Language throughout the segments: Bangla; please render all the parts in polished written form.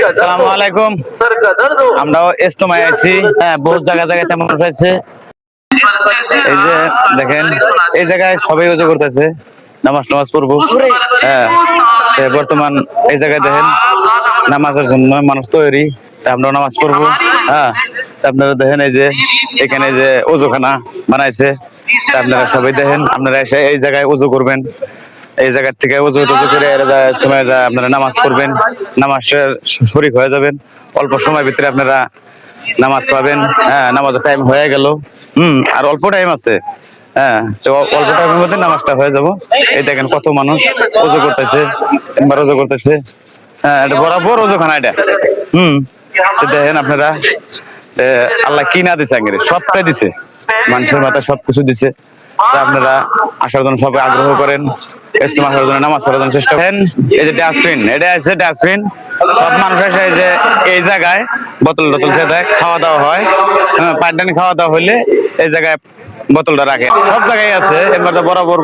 আসসালামু আলাইকুম। আমরাও ইজতেমায় আছি। হ্যাঁ, বহুত জায়গায় তেমন হয়েছে। এই যে দেখেন, এই জায়গায় সবাই ওযু করতেছে, নামাজ পড়বো। হ্যাঁ, বর্তমান এই জায়গায় দেখেন নামাজের জন্য মানুষ তৈরি। আমরাও নামাজ পড়বো। হ্যাঁ, আপনারা দেখেন এই যে এখানে যে ওযুখানা বানাইছে। আপনারা সবাই দেখেন, আপনারা এসে এই জায়গায় ওযু করবেন। এই জায়গা থেকে ওযু করে সময় আপনারা নামাজ পড়বেন, নামাজের শরীক হয়ে যাবেন। অল্প সময়ের ভিতরে আপনারা নামাজ পাবেন। হ্যাঁ, নামাজের টাইম হয়ে গেল। আর অল্প টাইম আছে। হ্যাঁ, তো অল্প টাইমের মধ্যে নামাজটা হয়ে যাব। এই দেখেন কত মানুষ ওযু করতেছে, একবার ওযু করতেছে। হ্যাঁ, এটা বরাবর ওযুখানা এটা। তো দেখেন আপনারা, আল্লাহ কি না দিছে, আগে সবটাই দিছে, মানুষের মাথায় সবকিছু দিছে। আপনারা আসার জন্য সবাই আগ্রহ করেন, ইজতেমা করার জন্য, নামাজ পড়ার জন্য চেষ্টা করেন। এই যে ডাস্টবিন, এটা আছে ডাস্টবিন। সব মানুষ এসে এই জায়গায় বোতল খেতে খাওয়া দাওয়া হয়। পানি খাওয়া দাওয়া হইলে এই জায়গায় বোতলটা রাখে। সব জায়গায় আছে, এবার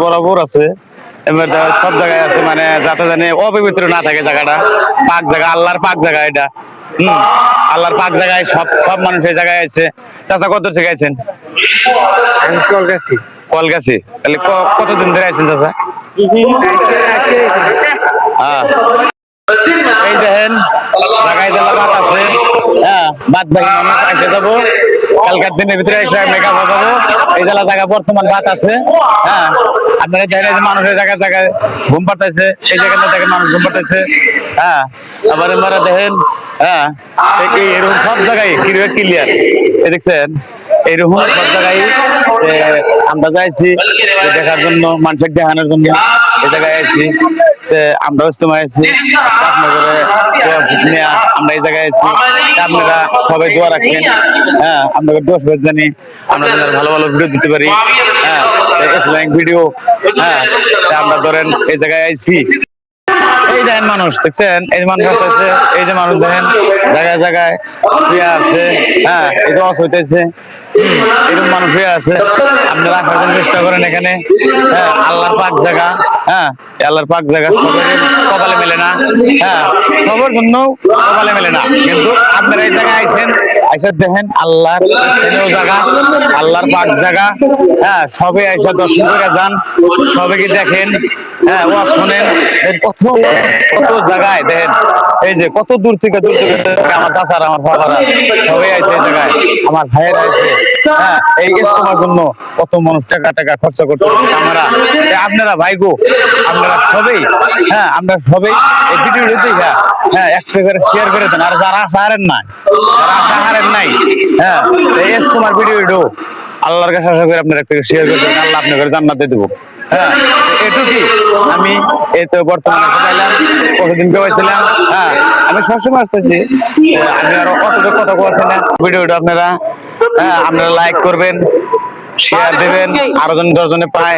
বরাবর আছে। এবার সব জায়গায় আছে, মানে যাতে জানে অপবিত্র না থাকে জায়গাটা। পাক জায়গা, আল্লাহর পাক জায়গা এটা। আল্লাহর পাক জায়গায় সব মানুষ এই জায়গায় আছে। চাচা কত থেকে আছেন? কলগাছি। তাহলে কতদিন ধরে আছেন চাচা? হ্যাঁ, এই দেখেন জায়গায় জেলা বাদ আছে। হ্যাঁ, বাদ বাকি মানুষ এসে যাবো, কালকার দিনের ভিতরে এসে মেকআপ হয়ে যাবো। এই জায়গা বর্তমান বাদ আছে। হ্যাঁ, আপনারা দেখেন যে মানুষের জায়গায় ঘুম পাড়তেছে। এই জায়গাটা দেখেন মানুষ ঘুম পাড়তেছে। হ্যাঁ, আবার এবারে দেখেন। হ্যাঁ, এরকম সব জায়গায় ক্লিয়ার দেখছেন, এইরকম সব জায়গায় আমরা যাইছি দেখার জন্য, মানুষের দেখানোর জন্য এই জায়গায় আইছি। আমরা ইজতেমায় আছি, আমরা এই জায়গায় আছি। আপনারা সবাই দোয়া রাখেন। হ্যাঁ, আমরা দোয়া জানি, আমরা ভালো ভিডিও দিতে পারি। হ্যাঁ, ইসলামিক ভিডিও। হ্যাঁ, আমরা ধরেন এই জায়গায় আইছি। এই দেখেন মানুষ দেখছেন, এই মানুষ আসতেছে, এই যে মানুষ দেখেন জায়গায় শুয়ে আছে। হ্যাঁ, এই যে হইতেছে, এরকম মানুষ হয়ে আছে। আপনারা আসার জন্য চেষ্টা করেন এখানে। হ্যাঁ, আল্লাহর পাক জায়গা। হ্যাঁ, আল্লাহর পাক জায়গা সবার কপালে মেলে না। হ্যাঁ, সবার জন্য কপালে মেলে না, কিন্তু আপনারা এই জায়গায় আইসেন, আইসা দেখেন আল্লাহর স্থানীয় জায়গা, আল্লাহর পাক জায়গা। হ্যাঁ, সবে আইসা দর্শন করে যান, সবাইকে দেখেন। হ্যাঁ, ওয়াজ শোনেন। কত জায়গায় দেখেন, এই যে কত দূর থেকে আমার চাচারা, আমার বাবারা সবাই আইসে এই জায়গায়, আমার ভাইয়েরা আইসে। হ্যাঁ, এই ইজতেমার জন্য কত মানুষ টাকা খরচা করতে। আপনারা ভাইগো, আপনারা সবাই, হ্যাঁ, আমরা সবাই এই ভিডিওটি দেখা, হ্যাঁ, একটা করে শেয়ার করে দেন। আর যারা আশা হারেন নাই, হ্যাঁ, এই ইজতেমার ভিডিওটি আল্লাহর কাছে আশা করে আপনারা একটা শেয়ার করে দেন, আল্লাহ আপনাদের জান্নাতে দেবো। হ্যাঁ, এটুকুই। আমি এই তো বর্তমানে পাইলাম, কতদিনকে পাইছিলাম। হ্যাঁ, আমি সবসময় আসতেছি। আমি আরো অতটুকু কথা বলছি না। ভিডিওটা আপনারা লাইক করবেন, শেয়ার দেবেন, আরো জন 10 জনে পায়।